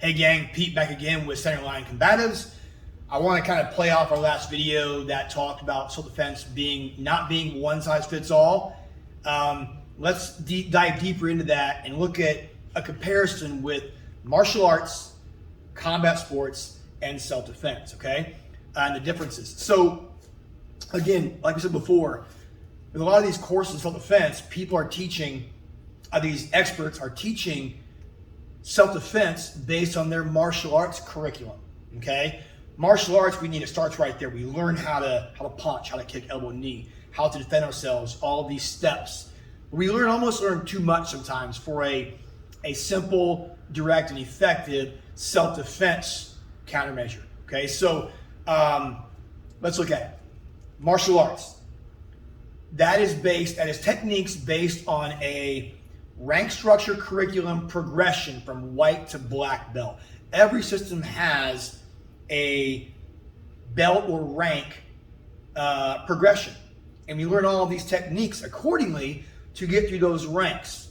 Hey gang, Pete back again with Center Line Combatives. I want to kind of play off our last video that talked about self-defense not being one size fits all. Let's dive deeper into that and look at a comparison with martial arts, combat sports, and self-defense, okay? And the differences. So again, like we said before, with a lot of these courses in self-defense, people are teaching, these experts are teaching self-defense based on their martial arts curriculum, okay? Martial arts, it starts right there. We learn how to punch, how to kick, elbow, knee, how to defend ourselves, all these steps. We almost learn too much sometimes for a simple, direct, and effective self-defense countermeasure, okay? So let's look at it. Martial arts. That is techniques based on a rank structure curriculum progression from white to black belt. Every system has a belt or rank progression. And we learn all of these techniques accordingly to get through those ranks.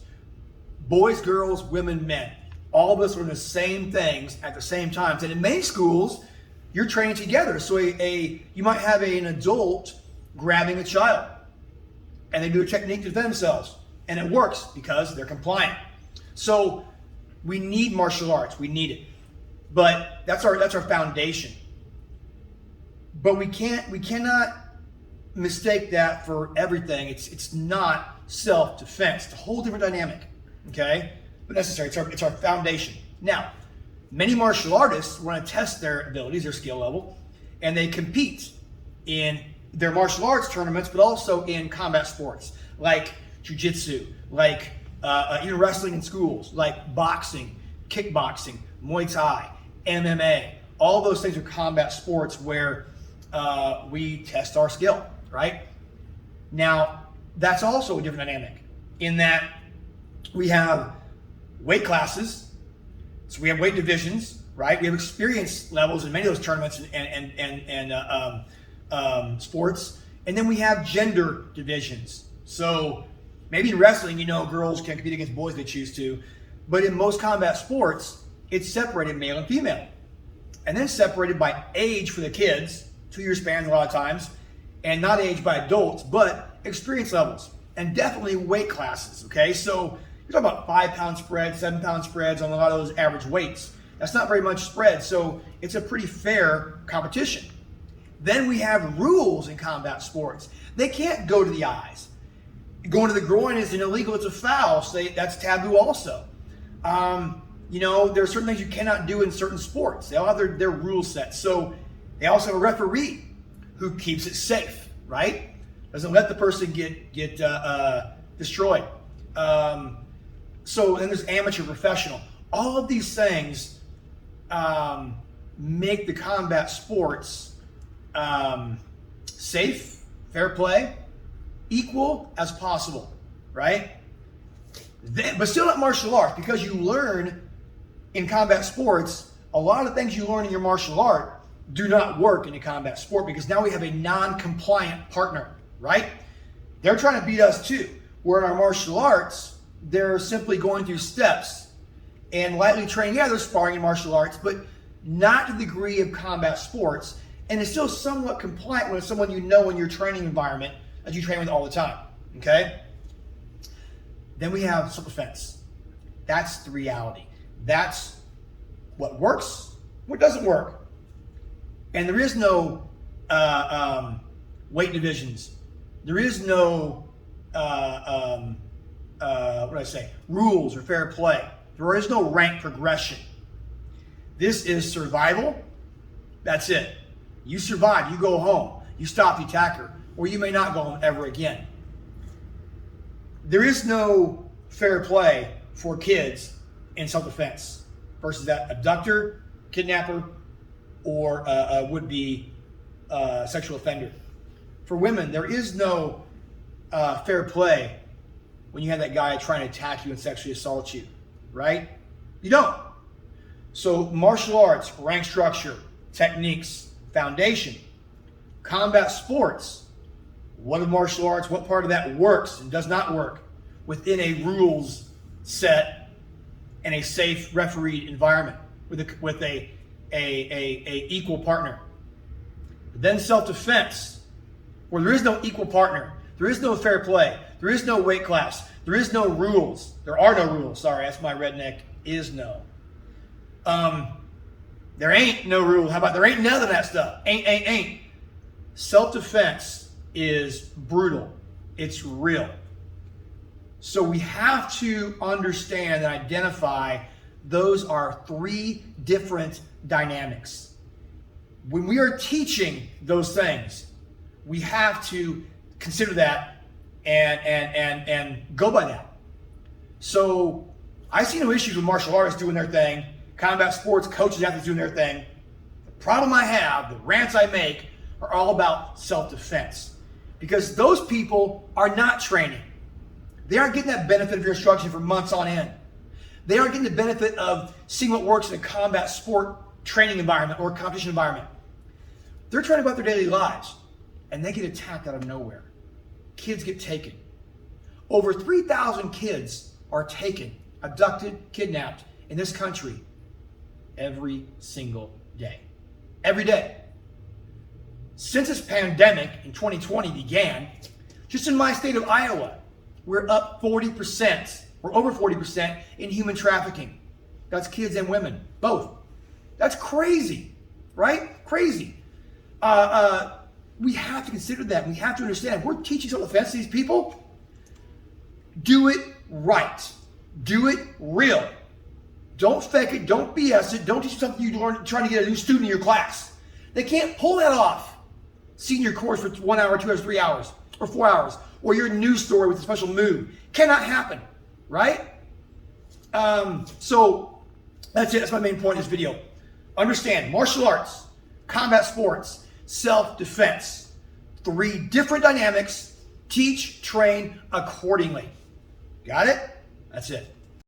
Boys, girls, women, men. All of us learn the same things at the same time. And in many schools, you're training together. So you might have an adult grabbing a child, and they do a technique to defend themselves. And it works because they're compliant. So we need martial arts. We need it. But that's our foundation. But we cannot mistake that for everything. It's not self-defense. It's a whole different dynamic. Okay? But necessary. It's our foundation. Now, many martial artists want to test their abilities, their skill level, and they compete in their martial arts tournaments, but also in combat sports like jiu-jitsu, like even wrestling in schools, like boxing, kickboxing, Muay Thai, MMA. All those things are combat sports where we test our skill, right? Now, that's also a different dynamic in that we have weight classes, so we have weight divisions, right? We have experience levels in many of those tournaments and sports, and then we have gender divisions. So maybe in wrestling, girls can compete against boys if they choose to, but in most combat sports, it's separated male and female, and then separated by age for the kids, 2-year spans a lot of times, and not age by adults, but experience levels, and definitely weight classes, okay? So you're talking about 5-pound spreads, 7-pound spreads on a lot of those average weights. That's not very much spread, so it's a pretty fair competition. Then we have rules in combat sports. They can't go to the eyes. Going to the groin is illegal. It's a foul. So that's taboo also. There are certain things you cannot do in certain sports. They all have their rule set. So they also have a referee who keeps it safe, right? Doesn't let the person get destroyed. So then there's amateur, professional. All of these things make the combat sports safe, fair play, equal as possible, right? But still not martial arts, because you learn in combat sports, a lot of things you learn in your martial art do not work in a combat sport, because now we have a non-compliant partner, right? They're trying to beat us too. Where in our martial arts, they're simply going through steps and lightly training. Yeah, they're sparring in martial arts, but not to the degree of combat sports. And it's still somewhat compliant when it's someone in your training environment that you train with all the time, okay? Then we have self-defense. That's the reality. That's what works, what doesn't work. And there is no weight divisions. There is no, rules or fair play. There is no rank progression. This is survival. That's it. You survive, you go home, you stop the attacker, or you may not go home ever again. There is no fair play for kids in self-defense versus that abductor, kidnapper, or a would-be sexual offender. For women, there is no fair play when you have that guy trying to attack you and sexually assault you, right? You don't. So martial arts, rank structure, techniques, foundation. Combat sports, what of martial arts, what part of that works and does not work within a rules set and a safe refereed environment. with a equal partner. But then self-defense, where there is no equal partner, there is no fair play, there is no weight class, there is no rules. There are no rules. Sorry, that's my redneck is no. There ain't no rules. How about there ain't none of that stuff? Ain't. Self-defense is brutal. It's real. So we have to understand and identify those are three different dynamics. When we are teaching those things, we have to consider that and go by that. So I see no issues with martial artists doing their thing, combat sports coaches, athletes doing their thing. The problem I have, the rants I make, are all about self-defense. Because those people are not training. They aren't getting that benefit of your instruction for months on end. They aren't getting the benefit of seeing what works in a combat sport training environment or competition environment. They're trying to go about their daily lives, and they get attacked out of nowhere. Kids get taken. Over 3,000 kids are taken, abducted, kidnapped in this country every single day. Every day. Since this pandemic in 2020 began, just in my state of Iowa, we're up 40%. We're over 40% in human trafficking. That's kids and women, both. That's crazy, right? Crazy. We have to consider that. We have to understand. If we're teaching self-defense to these people, do it right. Do it real. Don't fake it. Don't BS it. Don't teach something you learn trying to get a new student in your class. They can't pull that off. Senior course for 1 hour, 2 hours, 3 hours, or 4 hours, or your news story with a special move. Cannot happen, right? So that's it. That's my main point in this video. Understand martial arts, combat sports, self-defense. Three different dynamics. Teach, train accordingly. Got it? That's it.